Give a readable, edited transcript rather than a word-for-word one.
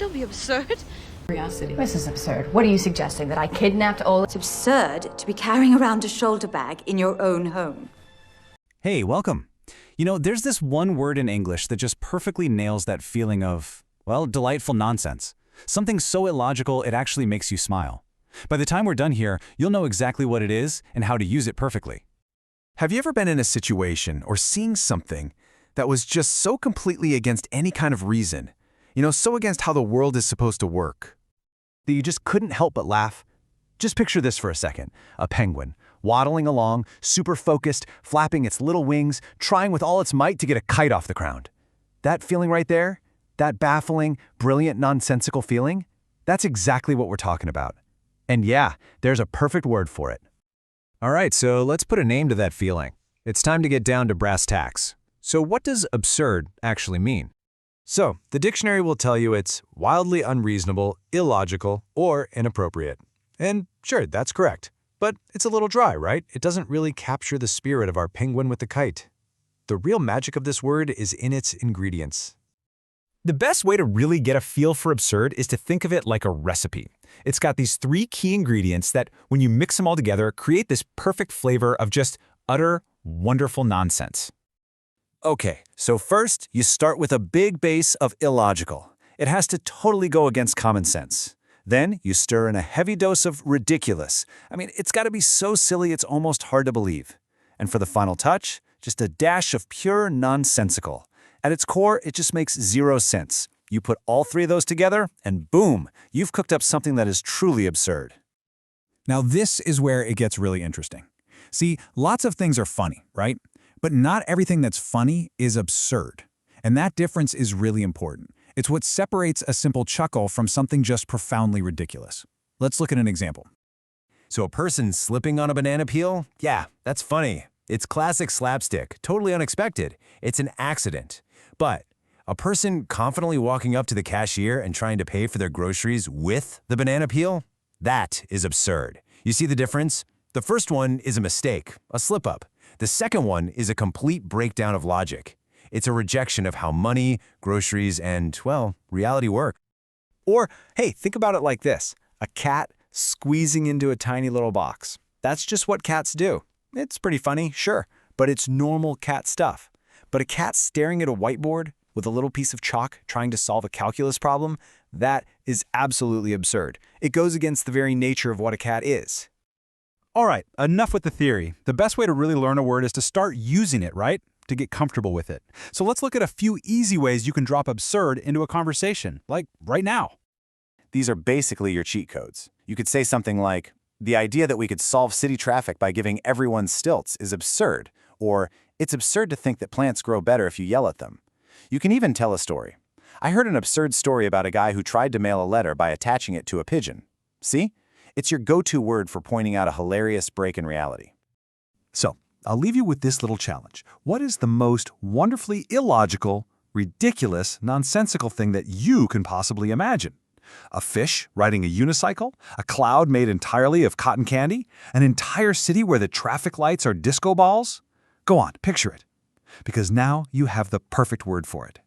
Don't be absurd. Curiosity. This is absurd. What are you suggesting? That I kidnapped Ola? It's absurd to be carrying around a shoulder bag in your own home. Hey, welcome. You know, there's this one word in English that just perfectly nails that feeling of, well, delightful nonsense. Something so illogical it actually makes you smile. By the time we're done here, you'll know exactly what it is and how to use it perfectly. Have you ever been in a situation or seeing something that was just so completely against any kind of reason, so against how the world is supposed to work, that you just couldn't help but laugh? Just picture this for a second. A penguin, waddling along, super focused, flapping its little wings, trying with all its might to get a kite off the ground. That feeling right there, that baffling, brilliant, nonsensical feeling, that's exactly what we're talking about. And yeah, there's a perfect word for it. All right, so let's put a name to that feeling. It's time to get down to brass tacks. So what does absurd actually mean? So, the dictionary will tell you it's wildly unreasonable, illogical, or inappropriate. And sure, that's correct. But it's a little dry, right? It doesn't really capture the spirit of our penguin with the kite. The real magic of this word is in its ingredients. The best way to really get a feel for absurd is to think of it like a recipe. It's got these 3 key ingredients that, when you mix them all together, create this perfect flavor of just utter, wonderful nonsense. Okay, so first, you start with a big base of illogical. It has to totally go against common sense. Then, you stir in a heavy dose of ridiculous. It's got to be so silly it's almost hard to believe. And for the final touch, just a dash of pure nonsensical. At its core, it just makes 0 sense. You put all 3 of those together, and boom, you've cooked up something that is truly absurd. Now this is where it gets really interesting. See, lots of things are funny, right? But not everything that's funny is absurd. And that difference is really important. It's what separates a simple chuckle from something just profoundly ridiculous. Let's look at an example. So a person slipping on a banana peel? Yeah, that's funny. It's classic slapstick, totally unexpected. It's an accident. But a person confidently walking up to the cashier and trying to pay for their groceries with the banana peel? That is absurd. You see the difference? The first one is a mistake, a slip-up. The second one is a complete breakdown of logic. It's a rejection of how money, groceries, and, well, reality work. Or, hey, think about it like this. A cat squeezing into a tiny little box. That's just what cats do. It's pretty funny, sure, but it's normal cat stuff. But a cat staring at a whiteboard with a little piece of chalk trying to solve a calculus problem, that is absolutely absurd. It goes against the very nature of what a cat is. All right, enough with the theory. The best way to really learn a word is to start using it, right? To get comfortable with it. So let's look at a few easy ways you can drop absurd into a conversation, like right now. These are basically your cheat codes. You could say something like, the idea that we could solve city traffic by giving everyone stilts is absurd, or it's absurd to think that plants grow better if you yell at them. You can even tell a story. I heard an absurd story about a guy who tried to mail a letter by attaching it to a pigeon. See? It's your go-to word for pointing out a hilarious break in reality. So, I'll leave you with this little challenge. What is the most wonderfully illogical, ridiculous, nonsensical thing that you can possibly imagine? A fish riding a unicycle? A cloud made entirely of cotton candy? An entire city where the traffic lights are disco balls? Go on, picture it. Because now you have the perfect word for it.